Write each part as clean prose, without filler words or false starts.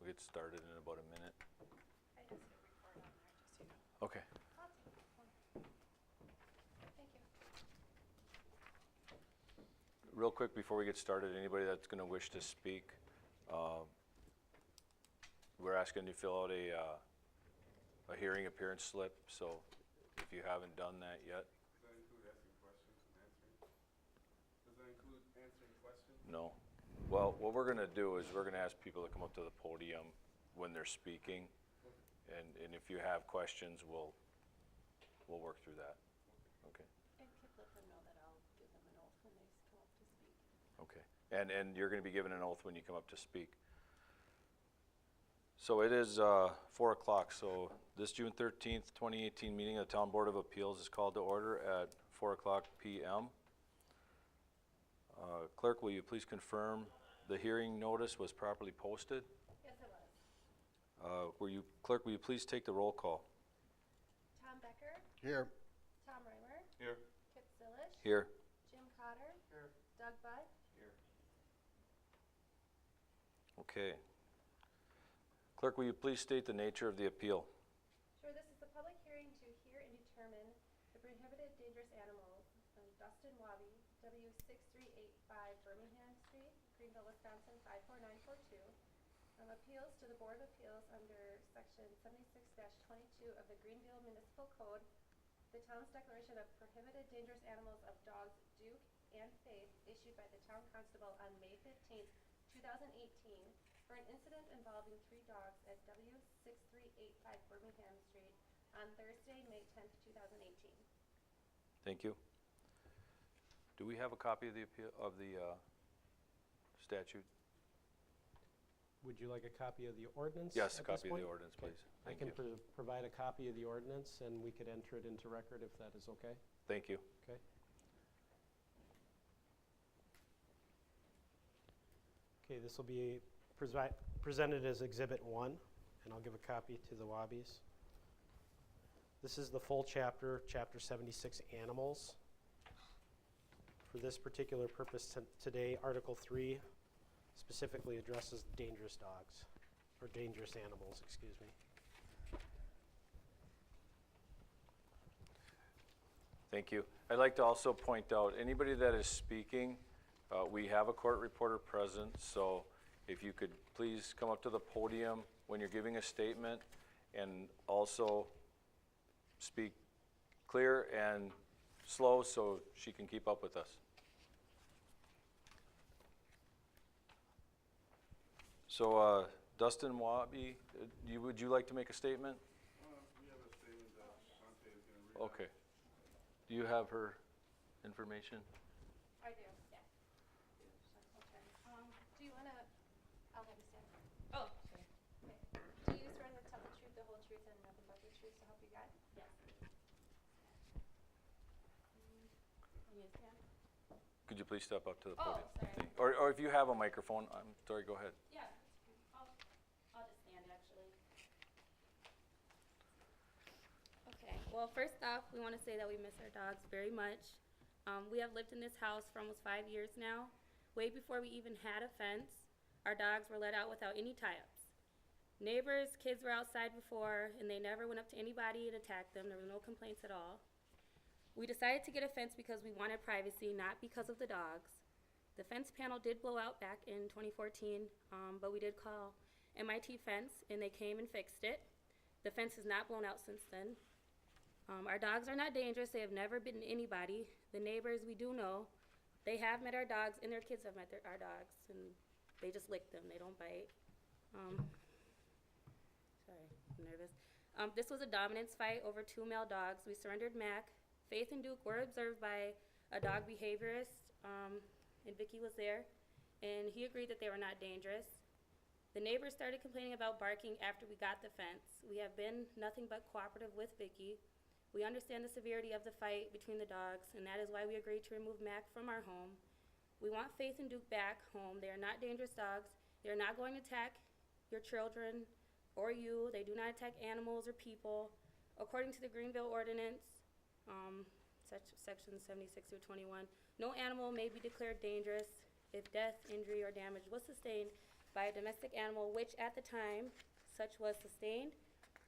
We'll get started in about a minute. I just hit record on there, just so you know. Okay. I'll take this one. Thank you. Real quick before we get started, anybody that's going to wish to speak, we're asking you to fill out a hearing appearance slip. So if you haven't done that yet, Does that include asking questions and answering? Does that include answering questions? no. Well, what we're going to do is we're going to ask people to come up to the podium when they're speaking, and if you have questions, we'll work through that. Okay. And let them know that I'll give them an oath when they come up to speak. Okay. And you're going to be given an oath when you come up to speak. So it is 4 o'clock. So this June 13th, 2018 meeting of the Town Board of Appeals is called to order at 4 o'clock p.m. Clerk, will you please confirm the hearing notice was properly posted? Yes, it was. Clerk, will you please take the roll call? Tom Becker, Here. Tom Reimer, Here. Kip Zilish, Here. Jim Cotter, Here. Doug Budd. Here. Okay. Clerk, will you please state the nature of the appeal? Sure, this is a public hearing to hear and determine the prohibited dangerous animals on Dustin Wabi, W6385 Birmingham Street, Greenville, Wisconsin 54942. Appeals to the Board of Appeals under Section 76-22 of the Greenville Municipal Code, the town's declaration of prohibited dangerous animals of dogs Duke and Faith issued by the town constable on May 15th, 2018 for an incident involving 3 dogs at W6385 Birmingham Street on Thursday, May 10th, 2018. Thank you. Do we have a copy of the appeal of the statute? Would you like a copy of the ordinance? Yes, a at this copy of the point? ordinance, please. I Thank can you. provide a copy of the ordinance, and we could enter it into record if that is okay. Thank you. Okay. Okay, this will be presented as Exhibit 1, and I'll give a copy to the Wabbies. This is the full chapter, Chapter 76, Animals. For this particular purpose today, Article 3 specifically addresses dangerous dogs, or dangerous animals, excuse me. Thank you. I'd like to also point out, anybody that is speaking, we have a court reporter present, so if you could please come up to the podium when you're giving a statement, and also speak clear and slow so she can keep up with us. So, Dustin Wabi, would you like to make a statement? We have a statement that Shante is going to read. Okay. Do you have her information? I do, yeah. Okay. Do you want to, I'll have you stand. Oh, sure. Okay. Do you swear to tell the truth, the whole truth, and nothing but the truth to help you God? Yes. Can you stand? Could you please step up to the Oh, podium? sorry. Or if you have a microphone, I'm sorry, go ahead. Yeah, I'll just stand, actually. Okay, well, first off, we want to say that we miss our dogs very much. We have lived in this house for almost 5 years now. Way before we even had a fence, our dogs were let out without any tie-ups. Neighbors, kids were outside before, and they never went up to anybody and attacked them. There were no complaints at all. We decided to get a fence because we wanted privacy, not because of the dogs. The fence panel did blow out back in 2014, but we did call MIT Fence, and they came and fixed it. The fence has not blown out since then. Our dogs are not dangerous. They have never bitten anybody. The neighbors we do know, they have met our dogs, and their kids have met our dogs, and they just lick them. They don't bite. Sorry, I'm nervous. This was a dominance fight over 2 male dogs. We surrendered Mac. Faith and Duke were observed by a dog behaviorist, and Vicky was there, and he agreed that they were not dangerous. The neighbors started complaining about barking after we got the fence. We have been nothing but cooperative with Vicky. We understand the severity of the fight between the dogs, and that is why we agreed to remove Mac from our home. We want Faith and Duke back home. They are not dangerous dogs. They are not going to attack your children or you. They do not attack animals or people. According to the Greenville ordinance, section 76 through 21, no animal may be declared dangerous if death, injury, or damage was sustained by a domestic animal which at the time such was sustained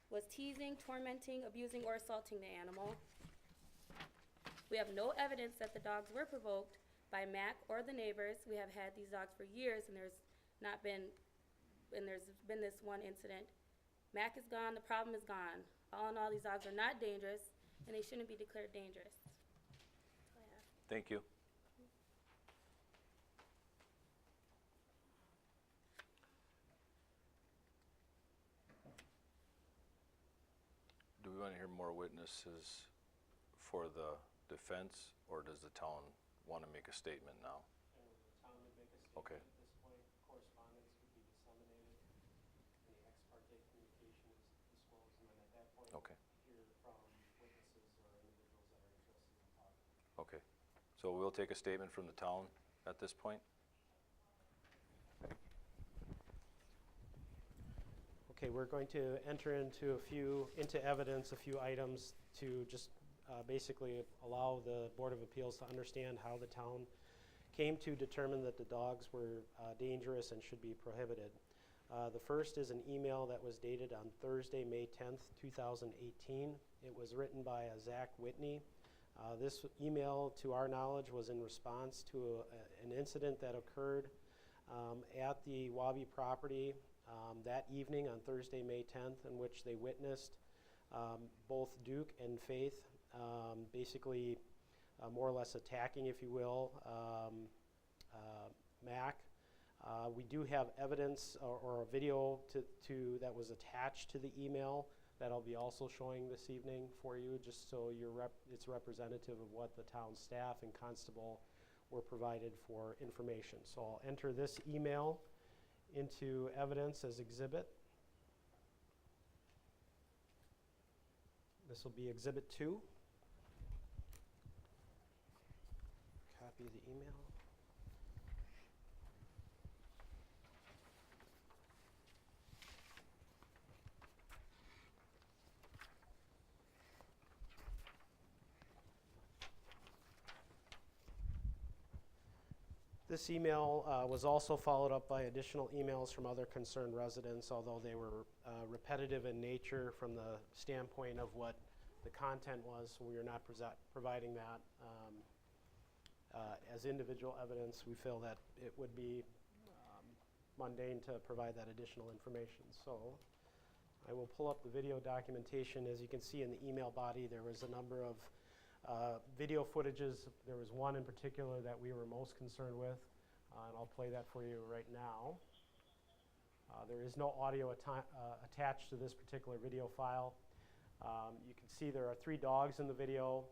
was teasing, tormenting, abusing, or assaulting the animal. We have no evidence that the dogs were provoked by Mac or the neighbors. We have had these dogs for years, and there's been this one incident. Mac is gone, the problem is gone. All in all, these dogs are not dangerous, and they shouldn't be declared dangerous. That's all I have. Thank you. Do we want to hear more witnesses for the defense, or does the town want to make a statement now? And the town would make a statement Okay. at this point. Correspondence would be disseminated. Any ex parte communication is disclosed, and then at that point, Okay. hear from witnesses or individuals that are interested in talking. Okay, so we'll take a statement from the town at this point? Okay, we're going to enter into evidence a few items to just basically allow the Board of Appeals to understand how the town came to determine that the dogs were dangerous and should be prohibited. The first is an email that was dated on Thursday, May 10th, 2018. It was written by Zach Whitney. This email, to our knowledge, was in response to an incident that occurred at the Wabi property that evening on Thursday, May 10th, in which they witnessed both Duke and Faith basically more or less attacking, if you will, Mac. We do have evidence or a video that was attached to the email that I'll be also showing this evening for you, just so it's representative of what the town staff and constable were provided for information. So I'll enter this email into evidence as exhibit. This will be exhibit 2. Copy of the email. This email was also followed up by additional emails from other concerned residents, although they were repetitive in nature from the standpoint of what the content was. So we are not providing that as individual evidence. We feel that it would be mundane to provide that additional information. So I will pull up the video documentation. As you can see in the email body, there was a number of video footages. There was one in particular that we were most concerned with, and I'll play that for you right now. There is no audio attached to this particular video file. You can see there are 3 dogs in the video.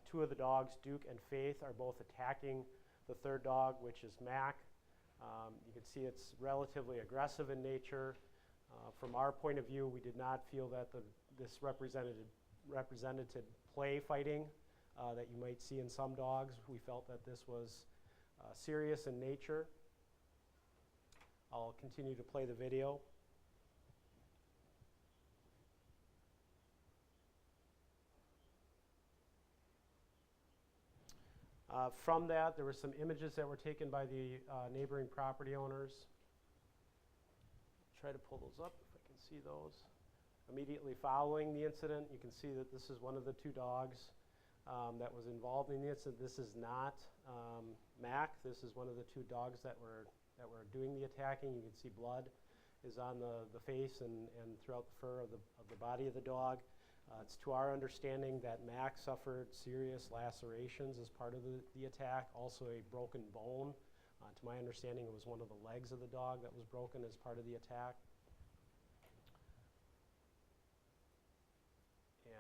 2 of the dogs, Duke and Faith, are both attacking the third dog, which is Mac. You can see it's relatively aggressive in nature. From our point of view, we did not feel that this represented play fighting that you might see in some dogs. We felt that this was serious in nature. I'll continue to play the video. From that, there were some images that were taken by the neighboring property owners. Try to pull those up if I can see those. Immediately following the incident, you can see that this is one of the 2 dogs that was involved in the incident. This is not Mac. This is one of the 2 dogs that were doing the attacking. You can see blood is on the face and throughout the fur of the body of the dog. It's to our understanding that Mac suffered serious lacerations as part of the attack, also a broken bone. To my understanding, it was one of the legs of the dog that was broken as part of the attack.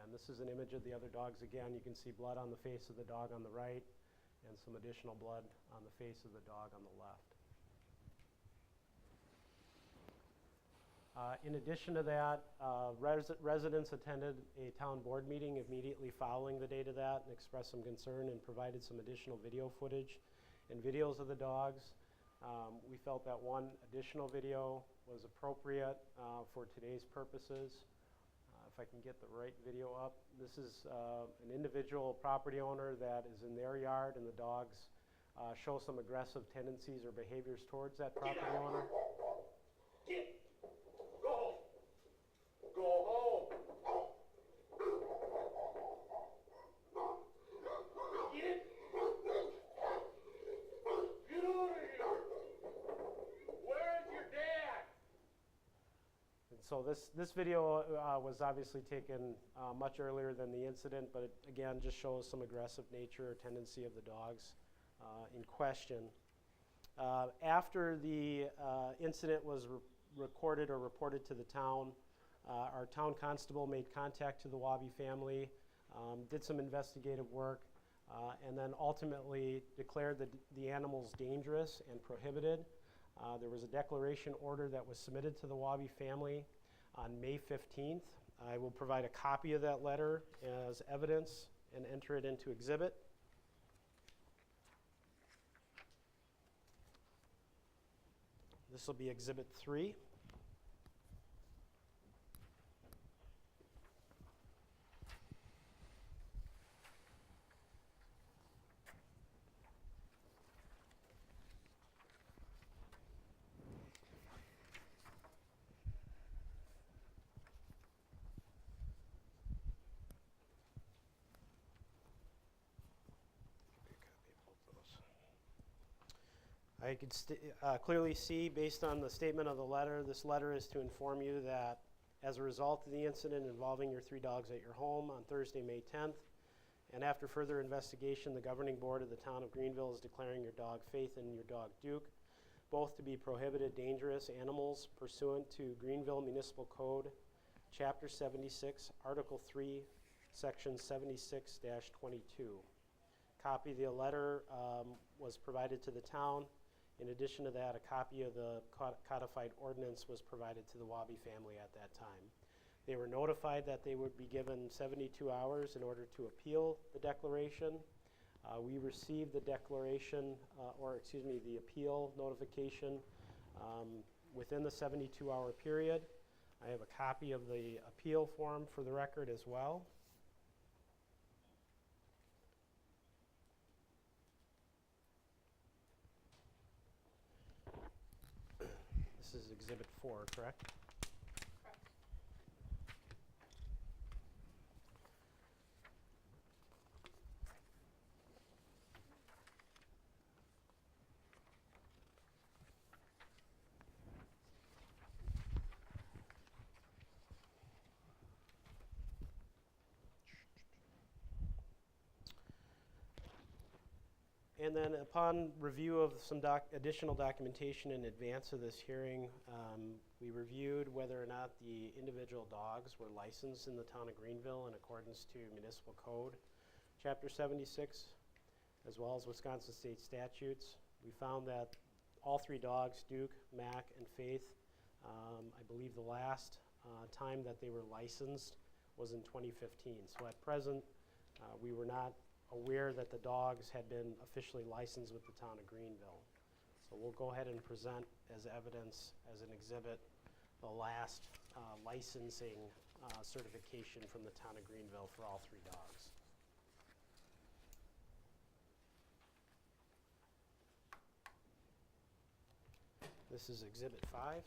And this is an image of the other dogs. Again, you can see blood on the face of the dog on the right and some additional blood on the face of the dog on the left. In addition to that, residents attended a town board meeting immediately following the date of that and expressed some concern and provided some additional video footage and videos of the dogs. We felt that one additional video was appropriate for today's purposes. If I can get the right video up. This is an individual property owner that is in their yard, and the dogs show some aggressive tendencies or behaviors towards that property owner. Get. Go home. Go home. Get. Get out of here. Where's your dad? And so this video was obviously taken much earlier than the incident, but it again just shows some aggressive nature or tendency of the dogs in question. After the incident was recorded or reported to the town, our town constable made contact to the Wabi family, did some investigative work, and then ultimately declared the animals dangerous and prohibited. There was a declaration order that was submitted to the Wabi family on May 15th. I will provide a copy of that letter as evidence and enter it into exhibit. This will be Exhibit 3. I could clearly see, based on the statement of the letter, this letter is to inform you that as a result of the incident involving your 3 dogs at your home on Thursday, May 10th, and after further investigation, the governing board of the town of Greenville is declaring your dog Faith and your dog Duke both to be prohibited dangerous animals pursuant to Greenville Municipal Code, Chapter 76, Article 3, Section 76-22. Copy of the letter was provided to the town. In addition to that, a copy of the codified ordinance was provided to the Wabi family at that time. They were notified that they would be given 72 hours in order to appeal the declaration. We received the declaration, the appeal notification within the 72-hour period. I have a copy of the appeal form for the record as well. This is Exhibit 4, correct? Correct. And then upon review of some additional documentation in advance of this hearing, we reviewed whether or not the individual dogs were licensed in the town of Greenville in accordance to Municipal Code, Chapter 76, as well as Wisconsin state statutes. We found that all 3 dogs, Duke, Mac, and Faith, I believe the last time that they were licensed was in 2015. So at present, we were not aware that the dogs had been officially licensed with the town of Greenville. So we'll go ahead and present as evidence, as an exhibit, the last licensing certification from the town of Greenville for all 3 dogs. This is Exhibit 5.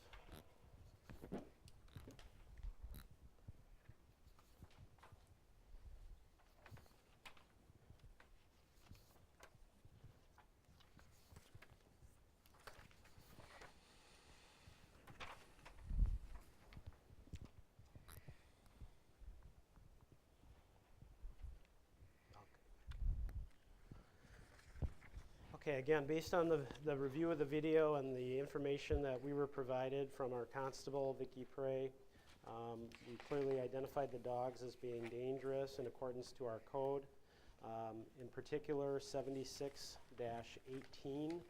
Okay, again, based on the review of the video and the information that we were provided from our constable, Vicki Prey, we clearly identified the dogs as being dangerous in accordance to our code. In particular, 76-18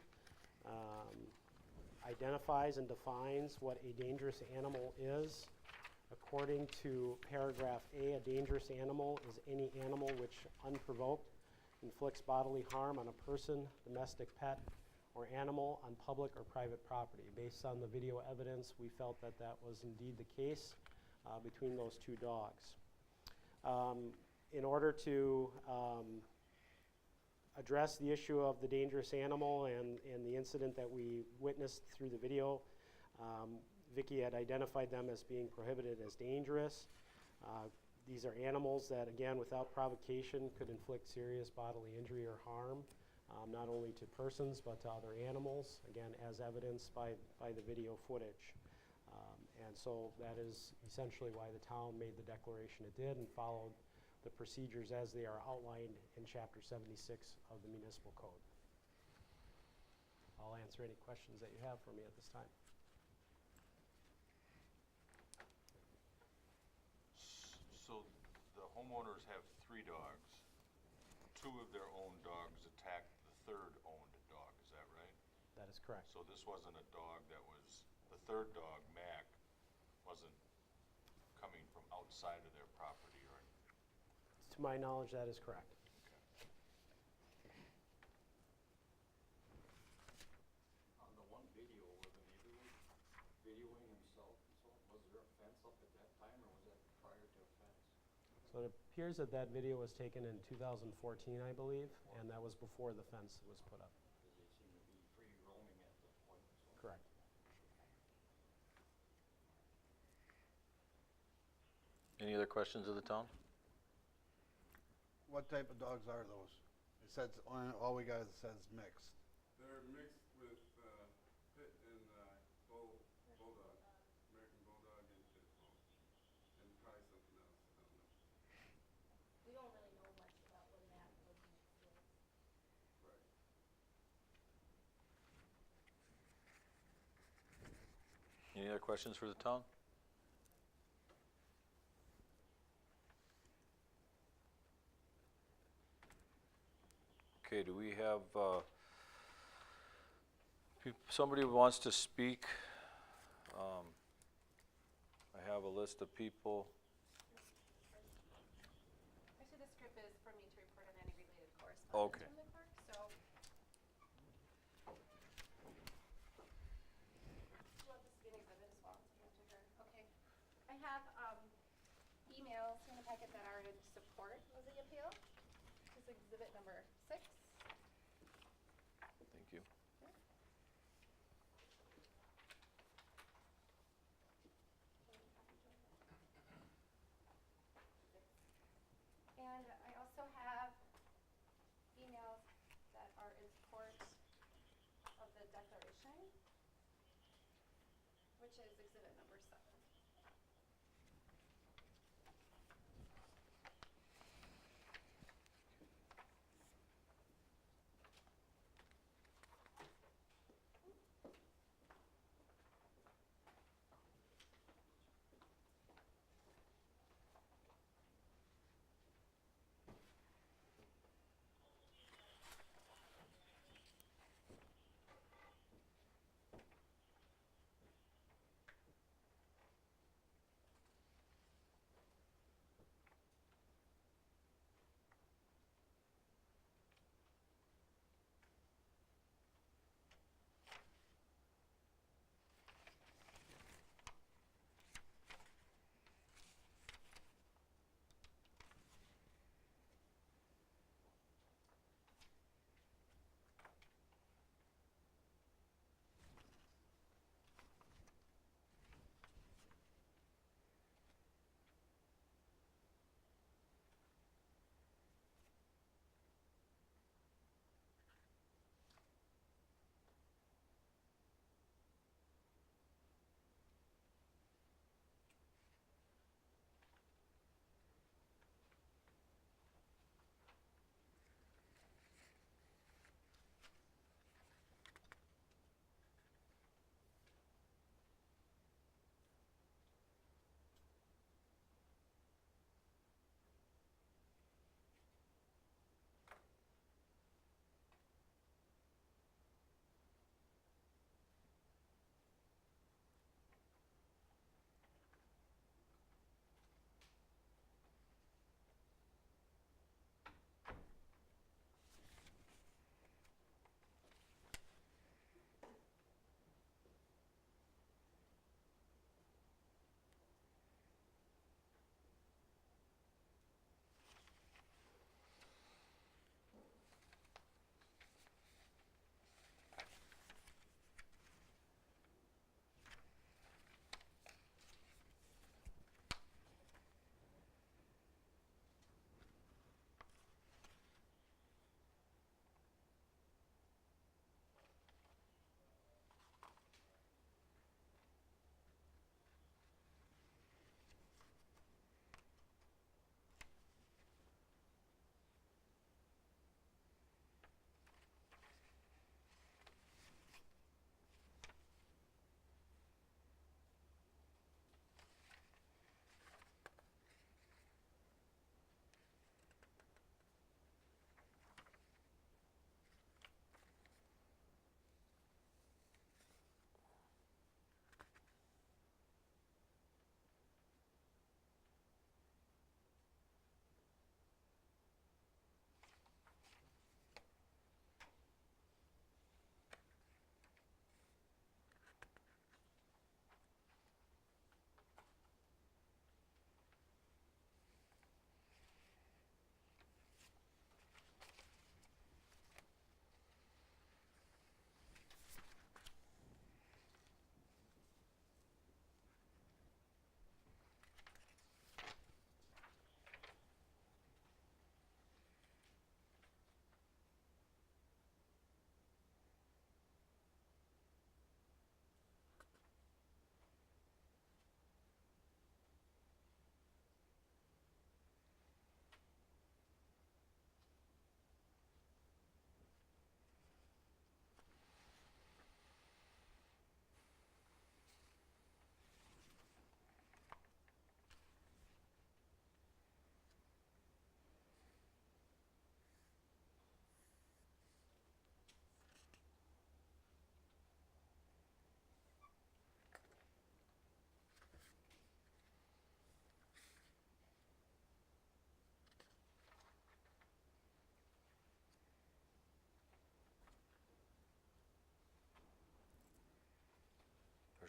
identifies and defines what a dangerous animal is. According to paragraph A, a dangerous animal is any animal which, unprovoked, inflicts bodily harm on a person, domestic pet, or animal on public or private property. Based on the video evidence, we felt that that was indeed the case between those 2 dogs. In order to address the issue of the dangerous animal and the incident that we witnessed through the video, Vicky had identified them as being prohibited as dangerous. These are animals that, again, without provocation, could inflict serious bodily injury or harm, not only to persons but to other animals, again, as evidenced by the video footage. And so that is essentially why the town made the declaration it did and followed the procedures as they are outlined in Chapter 76 of the Municipal Code. I'll answer any questions that you have for me at this time. So the homeowners have 3 dogs. 2 of their own dogs attacked the third owned dog, is that right? That is correct. So this wasn't a dog that was, the third dog, Mac, wasn't coming from outside of their property or anything? To my knowledge, that is correct. On the one video where the neighbor was videoing himself and so on, was there a fence up at that time or was that prior to a fence? So it appears that that video was taken in 2014, I believe, and that was before the fence was put up. Because they seem to be free roaming at that point. So. Correct. Any other questions of the town? What type of dogs are those? It says, all we got is it says mixed. They're mixed with pit and bulldog, American bulldog and pit bull, and probably something else. I don't know. We don't really know much about what that would mix is. Right. Any other questions for the town? Okay, do we have, somebody who wants to speak? I have a list of people. Actually, this script is for me to report on any related correspondence Okay. from the clerk, so. You want this to be an exhibit as well, so you have to adjourn. Okay. I have, emails in the packet that are in support of the appeal. This is exhibit number 6. Thank you. And I also have emails that are in support of the declaration, which is exhibit number 7.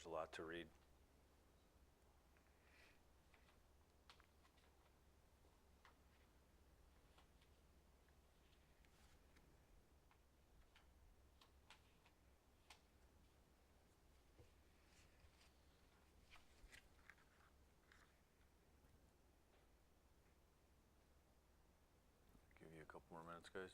there's a lot to read. Give you a couple more minutes, guys.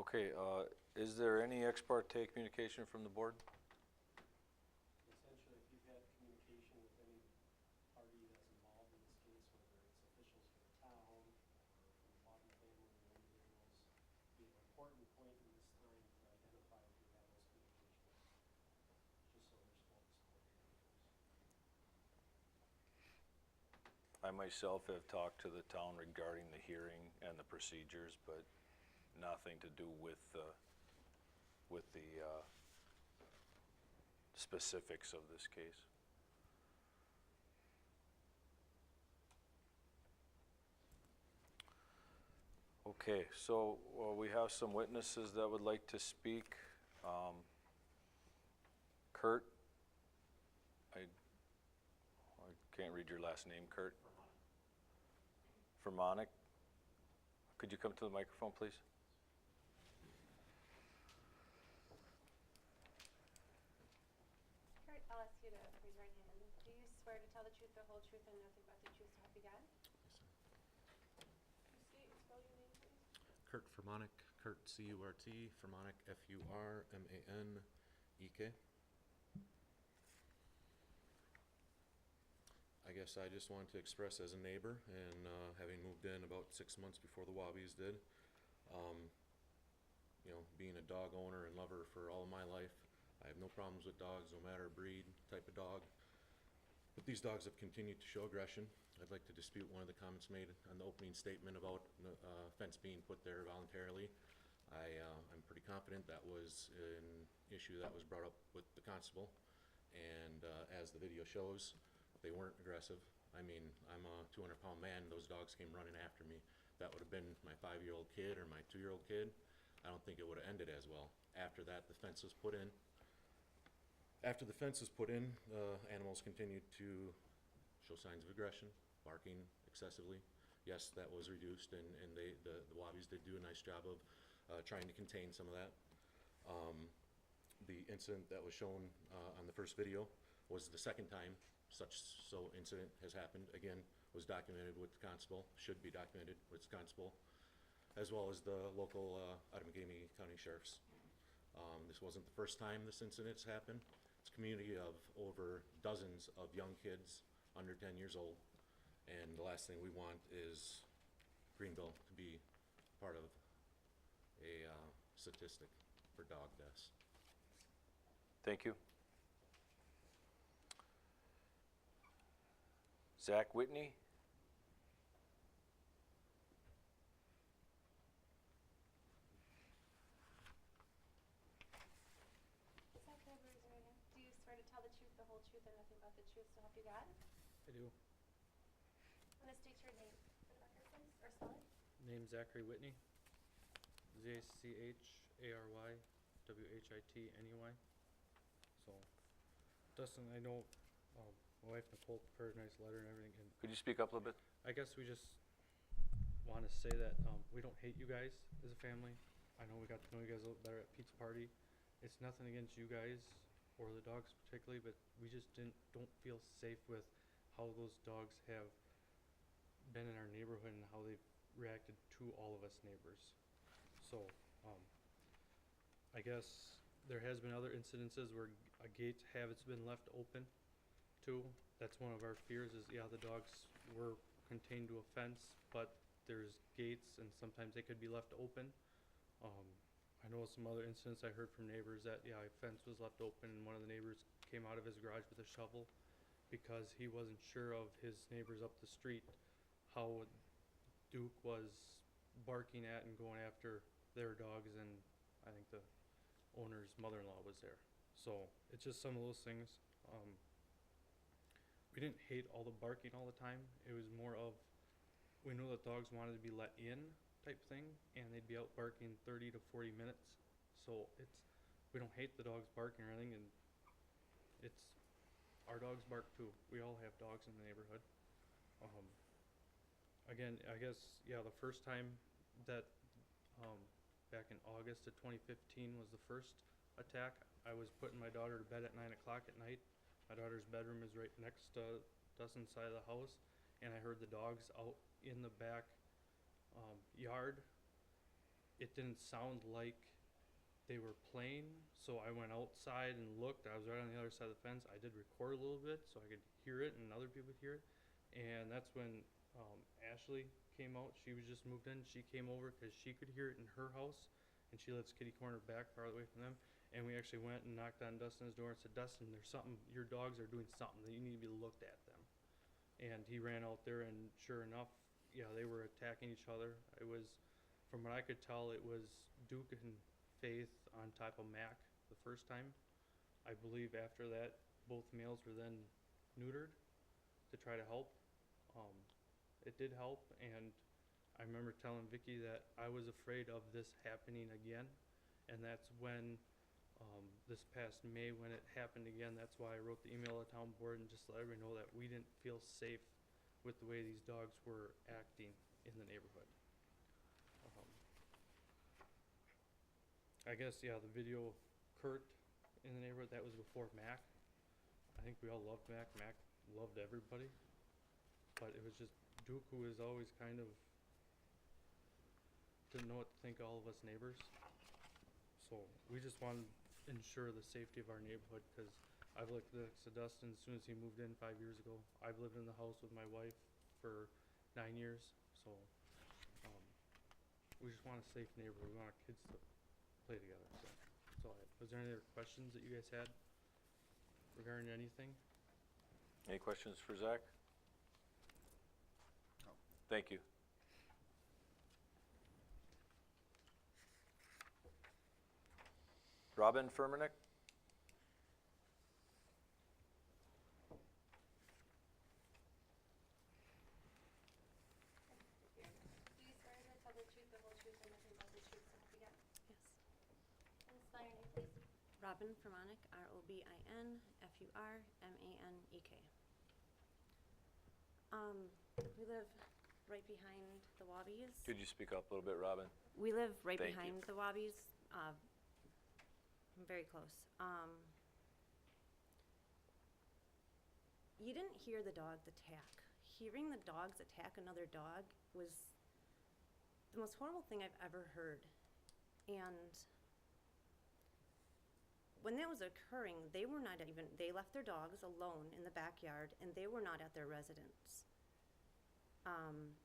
Okay, is there any ex parte communication from the board? Essentially, if you've had communication with any party that's involved in this case, whether it's officials for the town or from the Wabi family or individuals, be an important point in this time to identify if you have those communications, just so there's full disclosure. I myself have talked to the town regarding the hearing and the procedures, but nothing to do with the specifics of this case. Okay, so we have some witnesses that would like to speak. Kurt, I can't read your last name, Kurt. Fermonic. Could you come to the microphone, please? Kurt, I'll ask you to raise your right hand. Do you swear to tell the truth, the whole truth, and nothing but the truth, so help you God? Can you state and spell your name, please? Kurt Fermonic, Kurt C-U-R-T, Fermonic F-U-R-M-A-N-E-K. I guess I just wanted to express as a neighbor, and having moved in about 6 months before the Wobbies did, you know, being a dog owner and lover for all of my life, I have no problems with dogs, no matter breed, type of dog. But these dogs have continued to show aggression. I'd like to dispute one of the comments made on the opening statement about fence being put there voluntarily. I'm pretty confident that was an issue that was brought up with the constable, and as the video shows, they weren't aggressive. I mean, I'm a 200-pound man, those dogs came running after me. That would have been my 5-year-old kid or my 2-year-old kid. I don't think it would have ended as well. After that, the fence was put in. After the fence was put in, animals continued to show signs of aggression, barking excessively. Yes, that was reduced, and the Wobbies did do a nice job of trying to contain some of that. The incident that was shown on the first video was the second time such incident has happened. Again, was documented with the constable, should be documented with the constable, as well as the local Outagamie County Sheriff's. This wasn't the first time this incident's happened. It's a community of over dozens of young kids under 10 years old, and the last thing we want is Greenville to be part of a statistic for dog deaths. Thank you. Zach Whitney. Zach, can I raise your right hand? Do you swear to tell the truth, the whole truth, and nothing but the truth, so help you God? I do. Want to state your name for the record, please, or spell it? Name's Zachary Whitney. Z-A-C-H-A-R-Y-W-H-I-T-N-E-Y. So, Dustin, I know my wife Nicole prepared a nice letter and everything, and Could you speak up a little bit? I guess we just want to say that we don't hate you guys as a family. I know we got to know you guys a little better at pizza party. It's nothing against you guys or the dogs particularly, but we just don't feel safe with how those dogs have been in our neighborhood and how they've reacted to all of us neighbors. So, I guess there has been other incidences where a gate has been left open too. That's one of our fears is, yeah, the dogs were contained to a fence, but there's gates and sometimes they could be left open. I know some other incidents I heard from neighbors that, yeah, a fence was left open and one of the neighbors came out of his garage with a shovel because he wasn't sure of his neighbors up the street, how Duke was barking at and going after their dogs, and I think the owner's mother-in-law was there. So it's just some of those things. We didn't hate all the barking all the time. It was more of, we knew that dogs wanted to be let in type thing, and they'd be out barking 30 to 40 minutes. So we don't hate the dogs barking or anything, and our dogs bark too. We all have dogs in the neighborhood. Again, I guess, yeah, the first time that, back in August of 2015 was the first attack. I was putting my daughter to bed at 9 o'clock at night. My daughter's bedroom is right next to Dustin's side of the house, and I heard the dogs out in the back yard. It didn't sound like they were playing, so I went outside and looked. I was right on the other side of the fence. I did record a little bit so I could hear it and other people could hear it. And that's when Ashley came out. She was just moved in. She came over because she could hear it in her house, and she lives kitty corner back far away from them. And we actually went and knocked on Dustin's door and said, Dustin, there's something, your dogs are doing something that you need to be looked at them. And he ran out there, and sure enough, yeah, they were attacking each other. It was, from what I could tell, it was Duke and Faith on top of Mac the first time. I believe after that, both males were then neutered to try to help. It did help, and I remember telling Vicky that I was afraid of this happening again, and that's when this past May when it happened again, that's why I wrote the email to town board and just let everybody know that we didn't feel safe with the way these dogs were acting in the neighborhood. I guess, yeah, the video of Kurt in the neighborhood, that was before Mac. I think we all loved Mac. Mac loved everybody. But it was just Duke who was always kind of didn't know what to think of all of us neighbors. So we just wanted to ensure the safety of our neighborhood, because I've lived next to Dustin as soon as he moved in 5 years ago. I've lived in the house with my wife for 9 years. So we just want a safe neighborhood. We want our kids to play together. So that's all I had. Was there any other questions that you guys had regarding anything? Any questions for Zach? No. Thank you. Robin Furmanek? Do you swear to tell the truth, the whole truth, and nothing but the truth, so help you God? Yes. And spell your name, please. Robin Furmanek, ROBIN, FURMANEK. We live right behind the Wobbies. Could you speak up a little bit, Robin? We live right Thank you. behind the Wobbies, very close. You didn't hear the dogs attack. Hearing the dogs attack another dog was the most horrible thing I've ever heard. And when that was occurring, they left their dogs alone in the backyard, and they were not at their residence.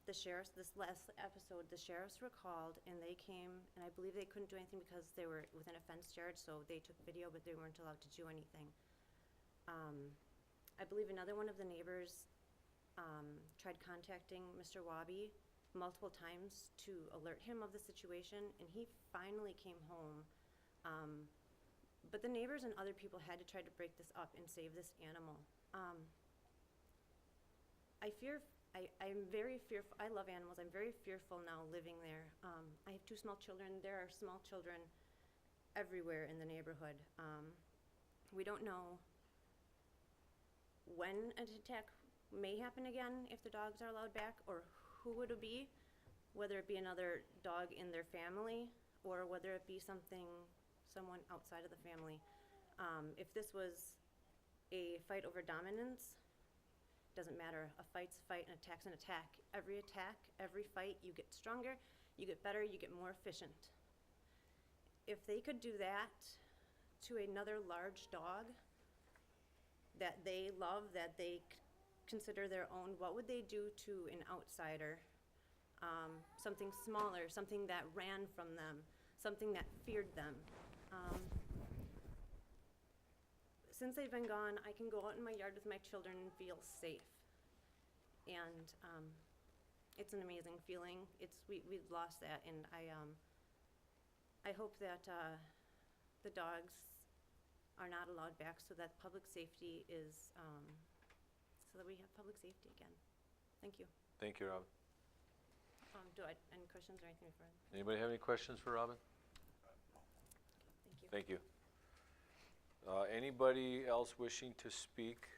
The sheriffs, this last episode, the sheriffs were called, and they came, and I believe they couldn't do anything because they were within a fenced yard, so they took video, but they weren't allowed to do anything. I believe another one of the neighbors tried contacting Mr. Wabi multiple times to alert him of the situation, and he finally came home. But the neighbors and other people had to try to break this up and save this animal. I'm very fearful. I love animals. I'm very fearful now living there. I have 2 small children. There are small children everywhere in the neighborhood. We don't know when an attack may happen again if the dogs are allowed back, or who would it be, whether it be another dog in their family or whether it be someone outside of the family. If this was a fight over dominance, doesn't matter. A fight's a fight, an attack's an attack. Every attack, every fight, you get stronger, you get better, you get more efficient. If they could do that to another large dog that they love, that they consider their own, what would they do to an outsider? Something smaller, something that ran from them, something that feared them. Since they've been gone, I can go out in my yard with my children and feel safe. And it's an amazing feeling. We've lost that, and I hope that the dogs are not allowed back so that public safety is, so that we have public safety again. Thank you. Thank you, Robin. Any questions or anything further? Anybody have any questions for Robin? Thank you. Thank you. Anybody else wishing to speak?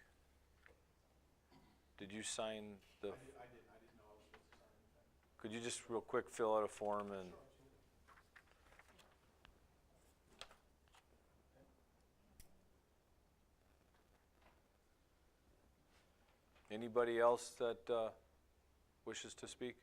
Did you sign the? I didn't know I was supposed to sign anything. Could you just real quick fill out a form and? Anybody else that wishes to speak?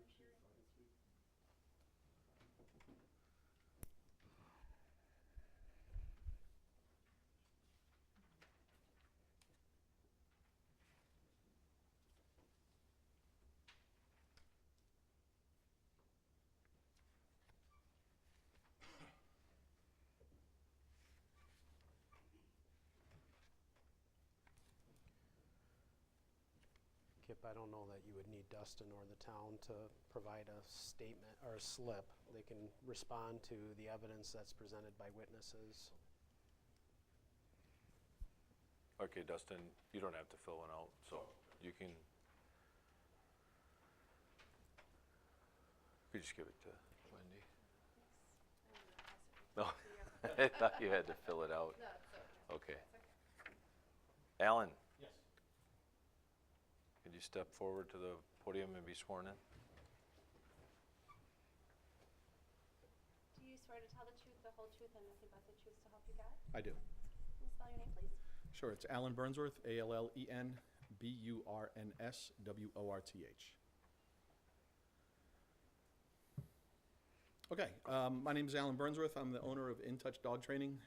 Can I actually get one of their sheets so I can speak? Kip, I don't know that you would need Dustin or the town to provide a statement or a slip. They can respond to the evidence that's presented by witnesses. Okay, Dustin, you don't have to fill one out, so you can. You just give it to Wendy. No, I thought you had to fill it out. No, it's okay. Okay. Alan, Yes. could you step forward to the podium and be sworn in? Do you swear to tell the truth, the whole truth, and nothing but the truth to help you God? I do. Can you spell your name, please? Sure, it's Alan Burnsworth, ALLENBURNSWORTH. Okay, my name is Alan Burnsworth. I'm the owner of In Touch Dog Training.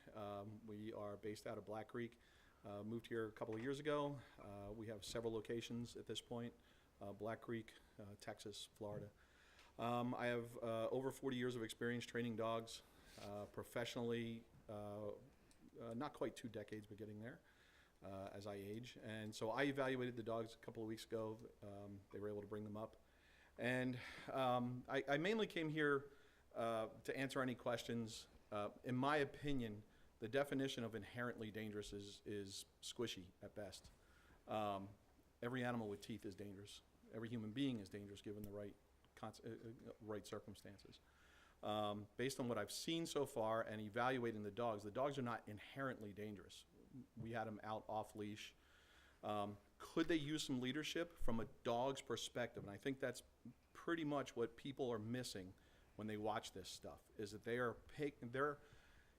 We are based out of Black Creek. Moved here a couple of years ago. We have several locations at this point, Black Creek, Texas, Florida. I have over 40 years of experience training dogs professionally, not quite 2 decades, but getting there as I age. And so I evaluated the dogs a couple of weeks ago. They were able to bring them up. And I mainly came here to answer any questions. In my opinion, the definition of inherently dangerous is squishy at best. Every animal with teeth is dangerous. Every human being is dangerous given the right circumstances. Based on what I've seen so far and evaluating the dogs are not inherently dangerous. We had them out off leash. Could they use some leadership from a dog's perspective? And I think that's pretty much what people are missing when they watch this stuff, is that they're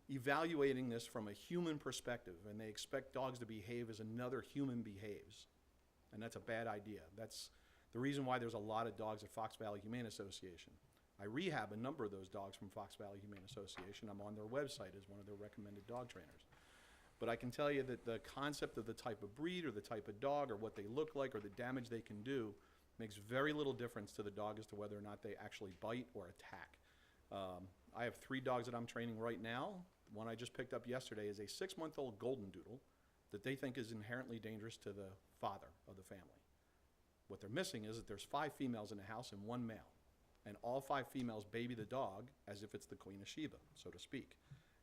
evaluating this from a human perspective, and they expect dogs to behave as another human behaves. And that's a bad idea. That's the reason why there's a lot of dogs at Fox Valley Humane Association. I rehab a number of those dogs from Fox Valley Humane Association. I'm on their website as one of their recommended dog trainers. But I can tell you that the concept of the type of breed or the type of dog or what they look like or the damage they can do makes very little difference to the dog as to whether or not they actually bite or attack. I have 3 dogs that I'm training right now. The one I just picked up yesterday is a 6-month-old golden doodle that they think is inherently dangerous to the father of the family. What they're missing is that there's 5 females in the house and 1 male. And all 5 females baby the dog as if it's the Queen of Sheba, so to speak.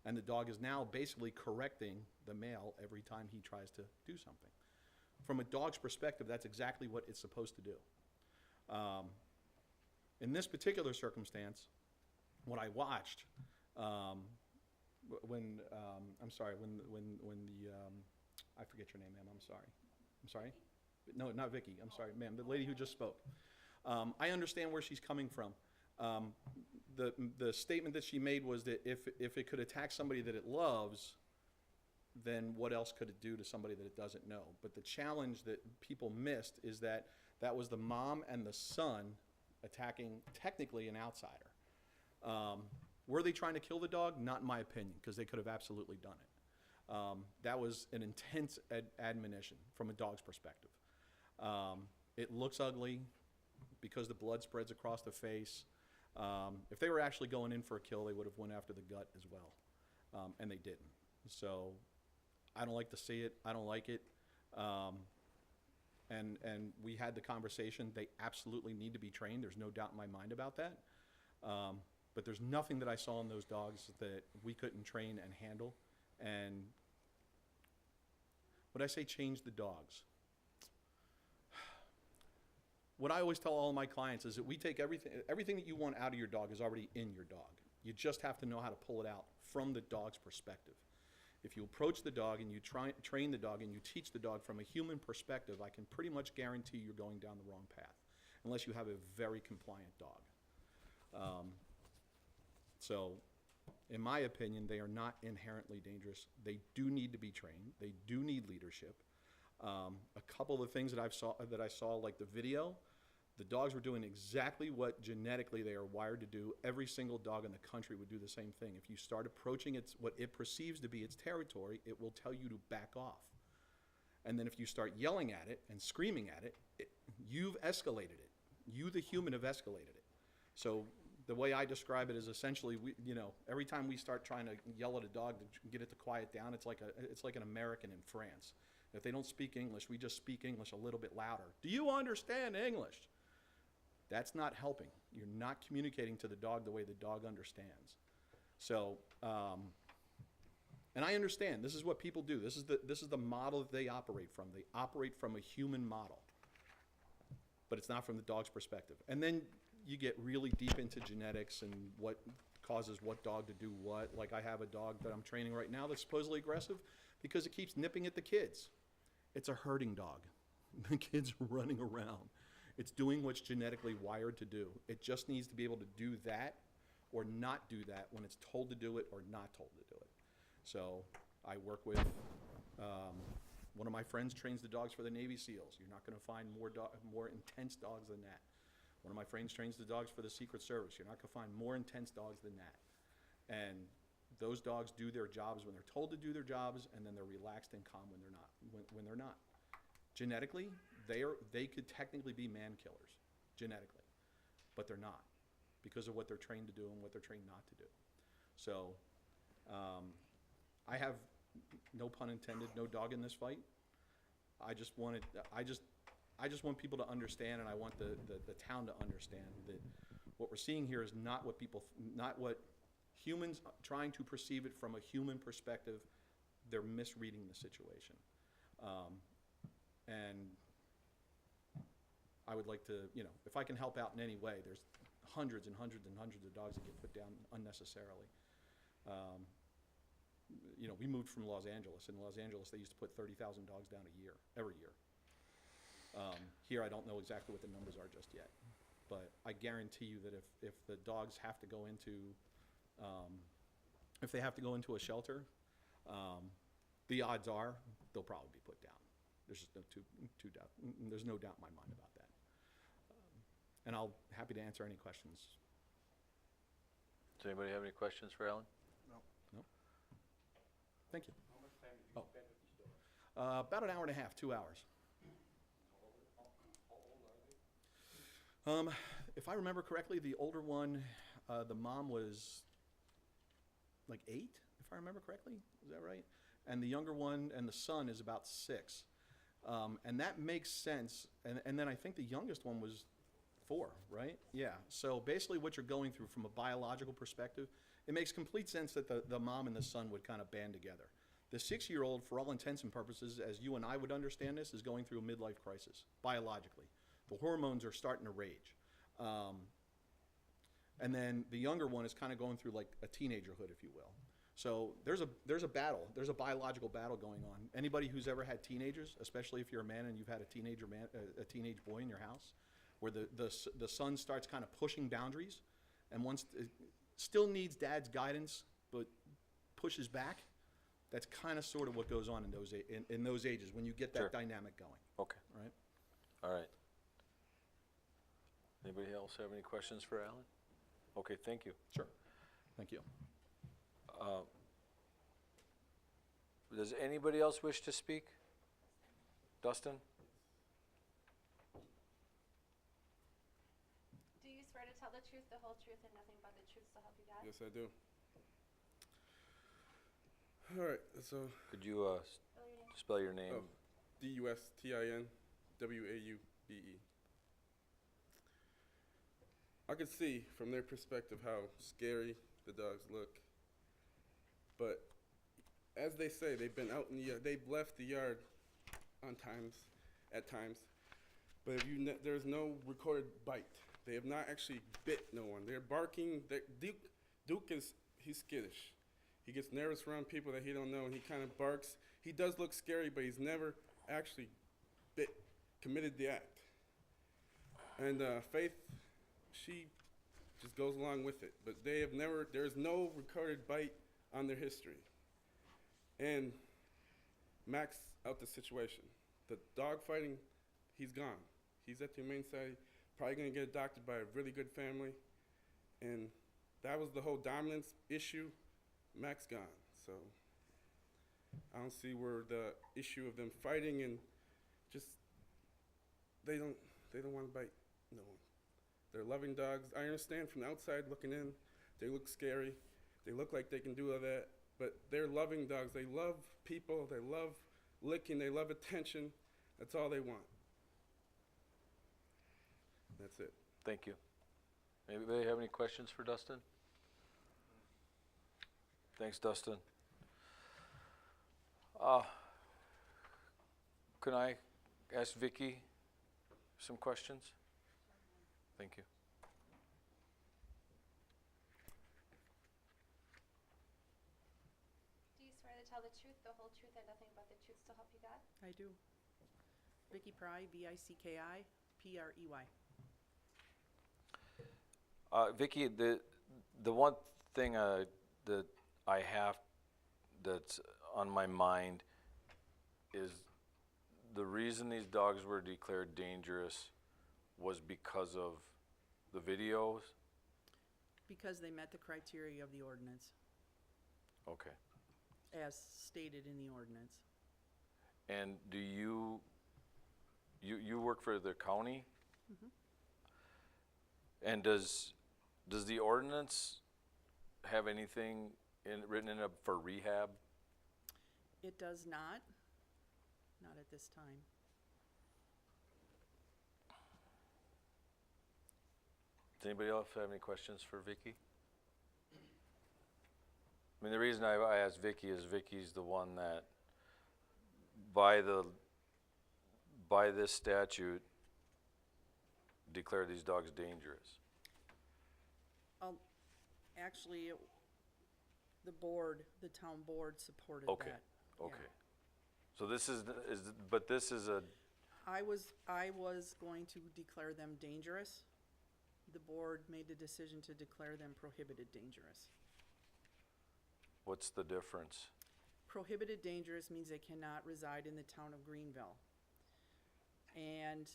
And the dog is now basically correcting the male every time he tries to do something. From a dog's perspective, that's exactly what it's supposed to do. In this particular circumstance, what I watched when the I forget your name, ma'am. I'm sorry. No, not Vicky. I'm sorry, ma'am. The lady who just spoke. I understand where she's coming from. The statement that she made was that if it could attack somebody that it loves, then what else could it do to somebody that it doesn't know? But the challenge that people missed is that that was the mom and the son attacking technically an outsider. Were they trying to kill the dog? Not in my opinion, because they could have absolutely done it. That was an intense admonition from a dog's perspective. It looks ugly because the blood spreads across the face. If they were actually going in for a kill, they would have went after the gut as well, and they didn't. So I don't like to see it. I don't like it. And we had the conversation. They absolutely need to be trained. There's no doubt in my mind about that. But there's nothing that I saw in those dogs that we couldn't train and handle. And when I say change the dogs, what I always tell all of my clients is that we take everything that you want out of your dog is already in your dog. You just have to know how to pull it out from the dog's perspective. If you approach the dog and you train the dog and you teach the dog from a human perspective, I can pretty much guarantee you're going down the wrong path, unless you have a very compliant dog. So, in my opinion, they are not inherently dangerous. They do need to be trained. They do need leadership. A couple of the things that I saw, like the video, the dogs were doing exactly what genetically they are wired to do. Every single dog in the country would do the same thing. If you start approaching what it perceives to be its territory, it will tell you to back off. And then if you start yelling at it and screaming at it, you've escalated it. You, the human, have escalated it. So the way I describe it is essentially, every time we start trying to yell at a dog to get it to quiet down, it's like an American in France. If they don't speak English, we just speak English a little bit louder. Do you understand English? That's not helping. You're not communicating to the dog the way the dog understands. So, and I understand, this is what people do. This is the model that they operate from. They operate from a human model, but it's not from the dog's perspective. And then you get really deep into genetics and what causes what dog to do what. Like I have a dog that I'm training right now that's supposedly aggressive because it keeps nipping at the kids. It's a herding dog. The kids are running around. It's doing what's genetically wired to do. It just needs to be able to do that or not do that when it's told to do it or not told to do it. So I work with, one of my friends trains the dogs for the Navy SEALs. You're not going to find more intense dogs than that. One of my friends trains the dogs for the Secret Service. You're not going to find more intense dogs than that. And those dogs do their jobs when they're told to do their jobs, and then they're relaxed and calm when they're not. When they're not. Genetically, they could technically be man killers, genetically, but they're not because of what they're trained to do and what they're trained not to do. So I have, no pun intended, no dog in this fight. I just want people to understand, and I want the town to understand that what we're seeing here is not what humans trying to perceive it from a human perspective. They're misreading the situation. And I would like to, if I can help out in any way, there's hundreds and hundreds and hundreds of dogs that get put down unnecessarily. We moved from Los Angeles. In Los Angeles, they used to put 30,000 dogs down every year. Here, I don't know exactly what the numbers are just yet. But I guarantee you that if the dogs have to go into, if they have to go into a shelter, the odds are they'll probably be put down. There's just no doubt. There's no doubt in my mind about that. And I'll happy to answer any questions. Does anybody have any questions for Alan? No? Thank you. How much time did you spend with these dogs? About an hour and a half, 2 hours. How old are they? If I remember correctly, the older one, the mom was like 8, if I remember correctly. Is that right? And the younger one and the son is about 6. And that makes sense. And then I think the youngest one was 4, right? Yeah. So basically what you're going through from a biological perspective, it makes complete sense that the mom and the son would kind of band together. The 6-year-old, for all intents and purposes, as you and I would understand this, is going through a midlife crisis, biologically. The hormones are starting to rage. And then the younger one is kind of going through like a teenagerhood, if you will. So there's a battle. There's a biological battle going on. Anybody who's ever had teenagers, especially if you're a man and you've had a teenage boy in your house, where the son starts kind of pushing boundaries, and once still needs dad's guidance, but pushes back. That's kind of sort of what goes on in those ages when you get that Sure. dynamic going. Okay, Right? all right. Anybody else have any questions for Alan? Okay, thank you. Sure. Thank you. Does anybody else wish to speak? Dustin? Do you swear to tell the truth, the whole truth, and nothing but the truth, so help you God? Yes, I do. All right, so Could you Spell your name. spell your name? Oh. DUSTINWAUBE. I could see from their perspective how scary the dogs look, but as they say, they've been out in the yard. They've left the yard at times, but if there's no recorded bite. They have not actually bit no one. They're barking. Duke he's skittish. He gets nervous around people that he don't know, and he kind of barks. He does look scary, but he's never actually committed the act. And Faith, she just goes along with it. But there's no recorded bite on their history. And Max out the situation. The dog fighting, he's gone. He's at the Humane Society, probably gonna get adopted by a really good family. And that was the whole dominance issue. Max gone. So I don't see where the issue of them fighting and just they don't want to bite no one. They're loving dogs. I understand from the outside looking in, they look scary. They look like they can do all that, but they're loving dogs. They love people. They love licking. They love attention. That's all they want. That's it. Thank you. Anybody have any questions for Dustin? Thanks, Dustin. Can I ask Vicky some questions? Thank you. Do you swear to tell the truth, the whole truth, and nothing but the truth, so help you God? I do. Vicky Pry, V-I-C-K-I, P-R-E-Y. Vicky, the one thing that I have that's on my mind is the reason these dogs were declared dangerous was because of the videos? Because they met the criteria of the ordinance, Okay. as stated in the ordinance. And do you work for the county? Mhm. And does the ordinance have anything written in it for rehab? It does not at this time. Does anybody else have any questions for Vicky? I mean, the reason I asked Vicky is Vicky's the one that, by this statute, declared these dogs dangerous. Actually, the town board supported Okay, that. okay. So this but this is a, I was going to declare them dangerous. The board made the decision to declare them prohibited dangerous. what's the difference? Prohibited dangerous means they cannot reside in the town of Greenville. And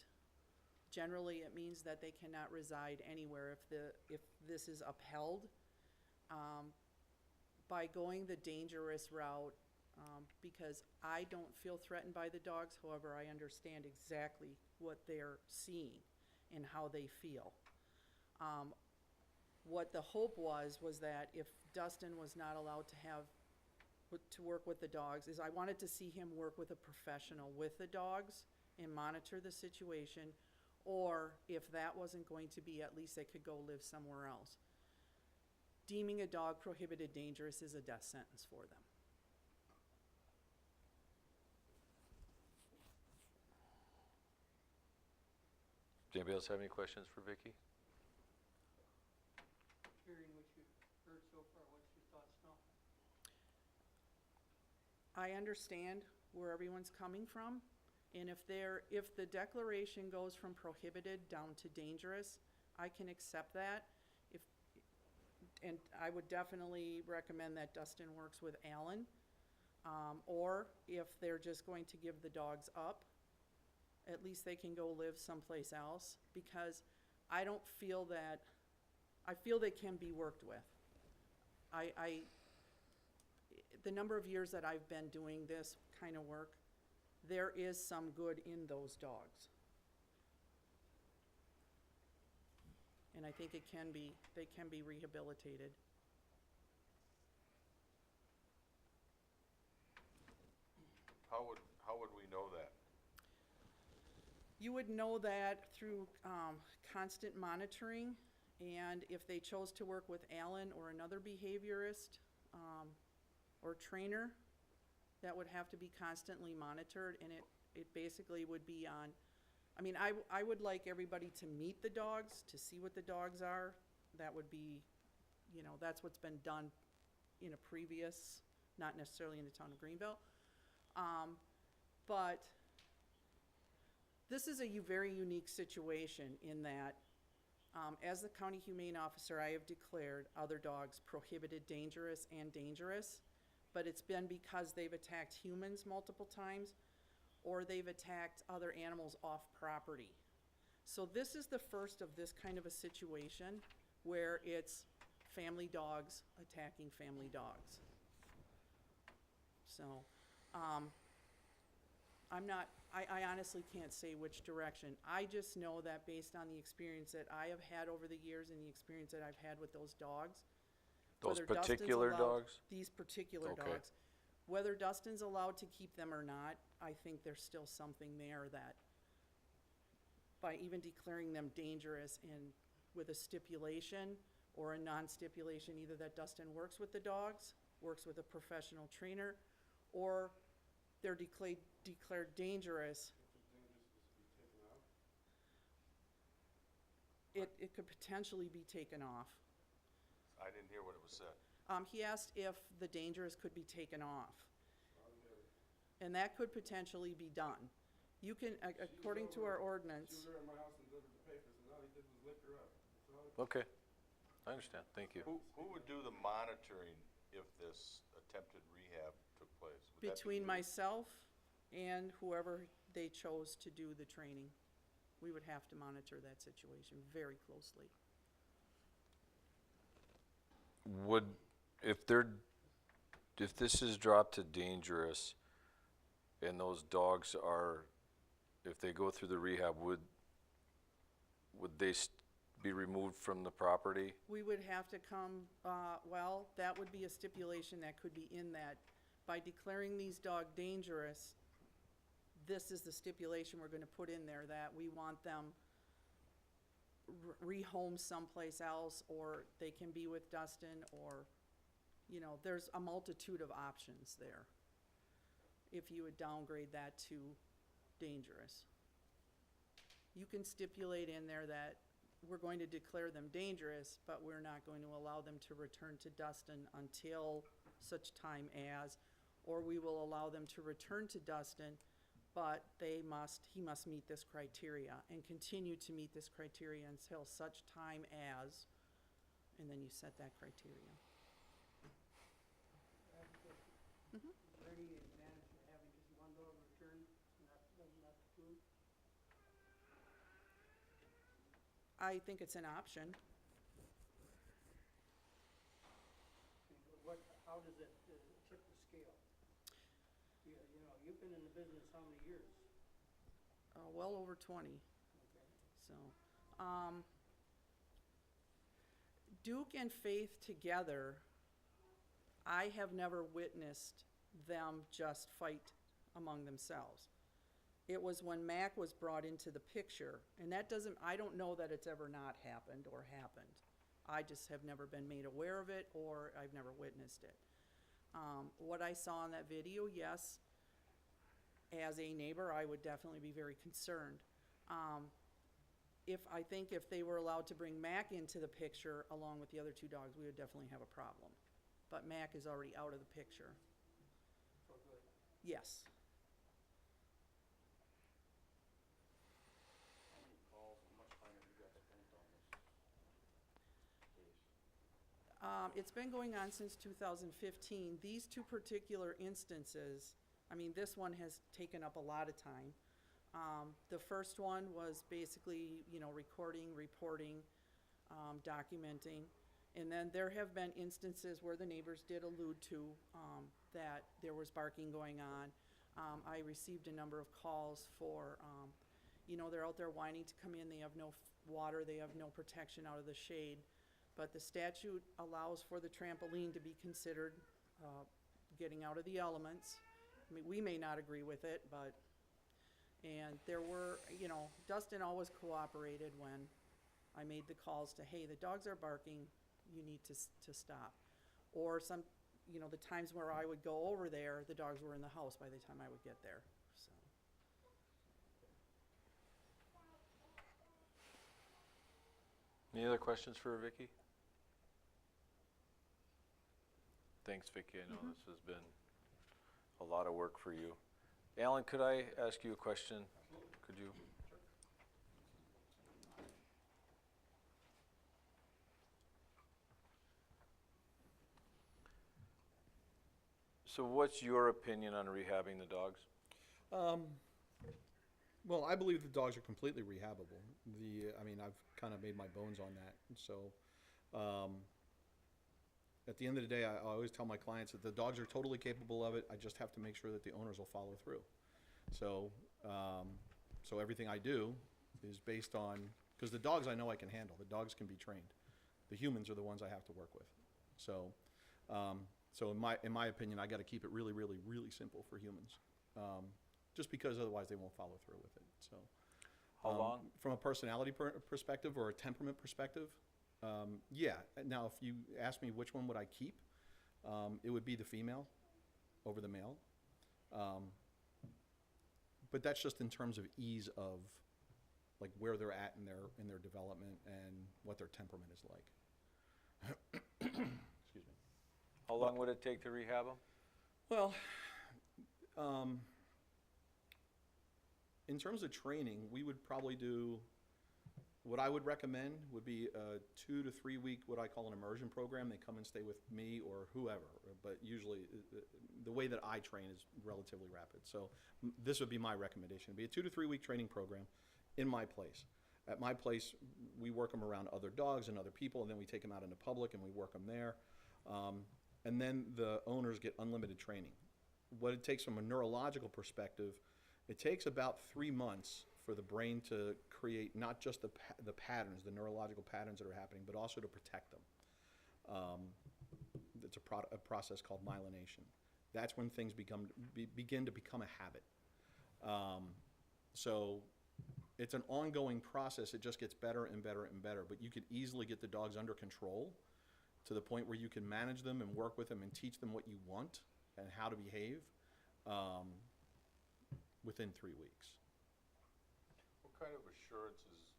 generally, it means that they cannot reside anywhere if this is upheld. By going the dangerous route, because I don't feel threatened by the dogs, however, I understand exactly what they're seeing and how they feel. What the hope was that if Dustin was not allowed to work with the dogs, is I wanted to see him work with a professional with the dogs and monitor the situation, or if that wasn't going to be, at least they could go live somewhere else. Deeming a dog prohibited dangerous is a death sentence for them. Does anybody else have any questions for Vicky? Hearing what you've heard so far, what's your thoughts now? I understand where everyone's coming from, and if the declaration goes from prohibited down to dangerous, I can accept that. And I would definitely recommend that Dustin works with Alan, or if they're just going to give the dogs up, at least they can go live someplace else, because I don't feel that I feel they can be worked with. The number of years that I've been doing this kind of work, there is some good in those dogs. And I think they can be rehabilitated. How would we know that? You would know that through constant monitoring, and if they chose to work with Alan or another behaviorist or trainer, that would have to be constantly monitored, and it basically would be on, I mean, I would like everybody to meet the dogs, to see what the dogs are. That would be, you know, that's what's been done in a previous, not necessarily in the town of Greenville. But this is a very unique situation in that, as the county humane officer, I have declared other dogs prohibited, dangerous, and dangerous, but it's been because they've attacked humans multiple times, or they've attacked other animals off property. So this is the first of this kind of a situation where it's family dogs attacking family dogs. So, I honestly can't say which direction. I just know that based on the experience that I have had over the years and the experience that I've had with those dogs. Those whether Dustin's particular allowed- dogs? These particular Okay. dogs. Whether Dustin's allowed to keep them or not, I think there's still something there that, by even declaring them dangerous and with a stipulation or a non-stipulation, either that Dustin works with the dogs, works with a professional trainer, or they're declared dangerous. It could potentially be taken off. I didn't hear what it was said. He asked if the dangerous could be taken off. And that could potentially be done. You can, according to our She ordinance, was over at my house and delivered the papers, and all he did was lick her up. That's all he- Okay, I understand, thank you. Who would do the monitoring if this attempted rehab took place? Would that be between you? myself and whoever they chose to do the training, we would have to monitor that situation very closely. Would, if this is dropped to dangerous and those dogs are, if they go through the rehab, would they be removed from the property? We would have to come, well, that would be a stipulation that could be in that. By declaring these dogs dangerous, this is the stipulation we're gonna put in there, that we want them rehomed someplace else, or they can be with Dustin, or, you know, there's a multitude of options there if you would downgrade that to dangerous. You can stipulate in there that we're going to declare them dangerous, but we're not going to allow them to return to Dustin until such time as, or we will allow them to return to Dustin, but he must meet this criteria and continue to meet this criteria until such time as, and then you set that criteria. Is there any advantage to having just one dog return, not two? I think it's an option. How does it tip the scale? You know, you've been in the business how many years? Well over 20. Okay. So, Duke and Faith together, I have never witnessed them just fight among themselves. It was when Mac was brought into the picture, and that doesn't, I don't know that it's ever not happened or happened. I just have never been made aware of it, or I've never witnessed it. What I saw in that video, yes, as a neighbor, I would definitely be very concerned. I think if they were allowed to bring Mac into the picture along with the other two dogs, we would definitely have a problem. But Mac is already out of the picture. For good. Yes. How many calls, how much time have you got spent on this case? It's been going on since 2015. These two particular instances, I mean, this one has taken up a lot of time. The first one was basically, you know, recording, reporting. documenting. And then there have been instances where the neighbors did allude to that there was barking going on. I received a number of calls for, they're out there whining to come in, they have no water, they have no protection out of the shade. But the statute allows for the trampoline to be considered getting out of the elements. I mean, we may not agree with it, but, and there were, Dustin always cooperated when I made the calls to, hey, the dogs are barking, you need to stop. Or some, the times where I would go over there, the dogs were in the house by the time I would get there, so. Any other questions for Vicky? Thanks, Vicky. I know this has been a lot of work for you. Alan, could I ask you a question? Could you? So what's your opinion on rehabbing the dogs? Well, I believe the dogs are completely rehabbable. I've kind of made my bones on that. So, at the end of the day, I always tell my clients that the dogs are totally capable of it. I just have to make sure that the owners will follow through. So, so everything I do is based on, because the dogs I know I can handle. The dogs can be trained. The humans are the ones I have to work with. So, so in my opinion, I got to keep it really, really, really simple for humans. Just because otherwise they won't follow through with it. So, How long? From a personality perspective or a temperament perspective, yeah. Now, if you ask me which one would I keep, it would be the female over the male. But that's just in terms of ease of, like, where they're at in their development and what their temperament is like. Excuse me. How long would it take to rehab them? Well, in terms of training, we would probably do, what I would recommend would be a 2 to 3 week, what I call an immersion program. They come and stay with me or whoever, but usually the way that I train is relatively rapid. So this would be my recommendation. It'd be a 2 to 3 week training program in my place. At my place, we work them around other dogs and other people, and then we take them out into public and we work them there. And then the owners get unlimited training. What it takes from a neurological perspective, it takes about 3 months for the brain to create not just the patterns, the neurological patterns that are happening, but also to protect them. It's a process called myelination. That's when things begin to become a habit. So it's an ongoing process. It just gets better and better and better. But you can easily get the dogs under control to the point where you can manage them and work with them and teach them what you want and how to behave within 3 weeks. What kind of assurances,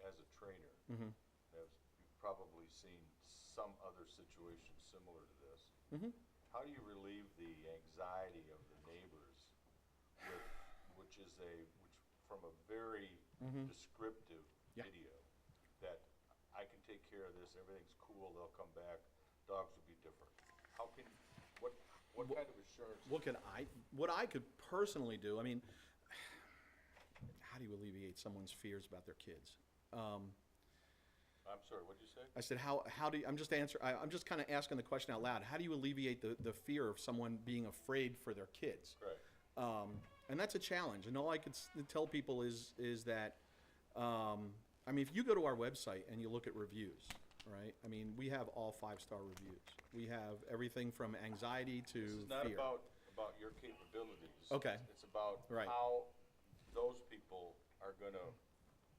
as a trainer, Mm-hmm. you've probably seen some other situations similar to this. Mm-hmm. How do you relieve the anxiety of the neighbors, which from a very Mm-hmm. descriptive Yeah. video, that I can take care of this, everything's cool, they'll come back, dogs will be different. What kind of assurance? What I could personally do, I mean, how do you alleviate someone's fears about their kids? I'm sorry, what'd you say? I said, how do you, I'm just kind of asking the question out loud. How do you alleviate the fear of someone being afraid for their kids? Right. And that's a challenge. And all I could tell people is that, I mean, if you go to our website and you look at reviews, right? I mean, we have all 5-star reviews. We have everything from anxiety to This is not fear. about your capabilities. Okay. It's about Right. how those people are gonna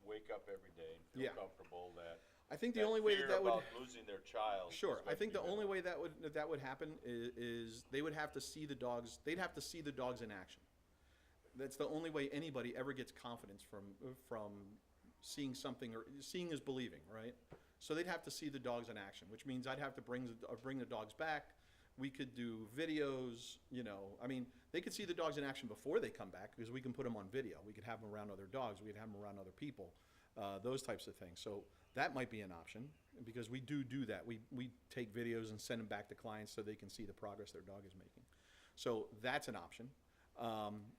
wake up every day and feel Yeah. comfortable that I think the only way fear that would about losing their child. Sure. is I going think to the be only minimal. way that would happen is they would have to see the dogs. They'd have to see the dogs in action. That's the only way anybody ever gets confidence from seeing something, or seeing is believing, right? So they'd have to see the dogs in action, which means I'd have to bring the dogs back. We could do videos, I mean, they could see the dogs in action before they come back because we can put them on video. We could have them around other dogs. We could have them around other people, those types of things. So that might be an option because we do that. We take videos and send them back to clients so they can see the progress their dog is making. So that's an option.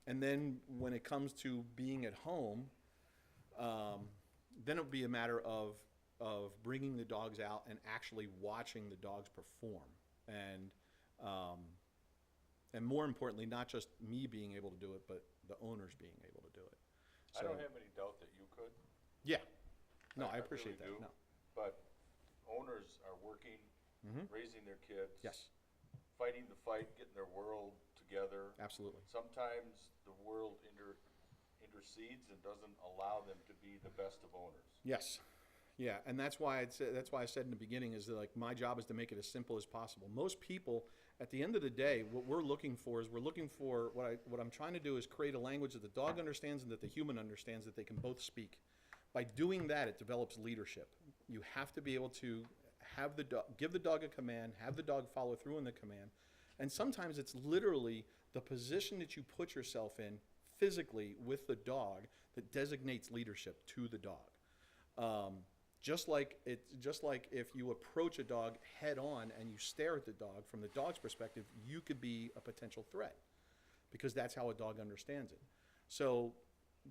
And then when it comes to being at home, then it would be a matter of of bringing the dogs out and actually watching the dogs perform. And more importantly, not just me being able to do it, but the owners being able to do it. I don't have any doubt that you could. Yeah. No, I really appreciate that. do. No. But owners are working, Mhm. raising their kids. Yes, Fighting the fight, getting their world together. absolutely. Sometimes the world intercedes and doesn't allow them to be the best of owners. Yes. Yeah, and that's why I said in the beginning is that, like, my job is to make it as simple as possible. Most people, at the end of the day, what we're looking for what I'm trying to do is create a language that the dog understands and that the human understands, that they can both speak. By doing that, it develops leadership. You have to be able to have give the dog a command, have the dog follow through on the command, and sometimes it's literally the position that you put yourself in physically with the dog that designates leadership to the dog. Just like if you approach a dog head on and you stare at the dog, from the dog's perspective, you could be a potential threat, because that's how a dog understands it. So,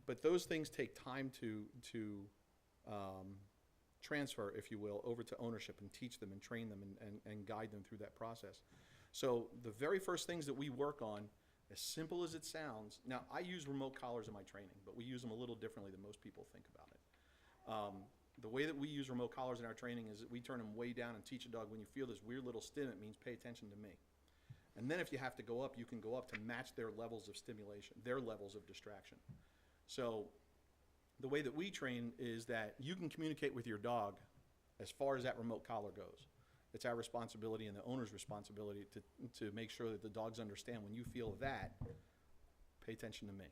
but those things take time to transfer, if you will, over to ownership and teach them and train them and guide them through that process. So the very first things that we work on, as simple as it sounds, now I use remote collars in my training, but we use them a little differently than most people think about it. The way that we use remote collars in our training is that we turn them way down and teach a dog, when you feel this weird little stim, it means pay attention to me. And then if you have to go up, you can go up to match their levels of stimulation, their levels of distraction. So the way that we train is that you can communicate with your dog as far as that remote collar goes. It's our responsibility and the owner's responsibility to make sure that the dogs understand, when you feel that, pay attention to me.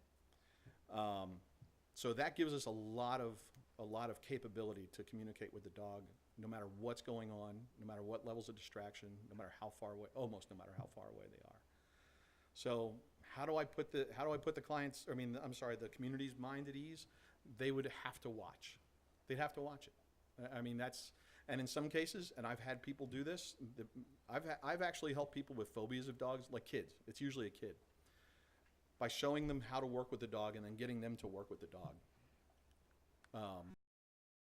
So that gives us a lot of capability to communicate with the dog, no matter what's going on, no matter what levels of distraction, no matter how far away, almost no matter how far away they are. So how do I put the the community's mind at ease? They would have to watch. They'd have to watch it. And in some cases, and I've had people do this, I've actually helped people with phobias of dogs, like kids. It's usually a kid. By showing them how to work with the dog and then getting them to work with the dog.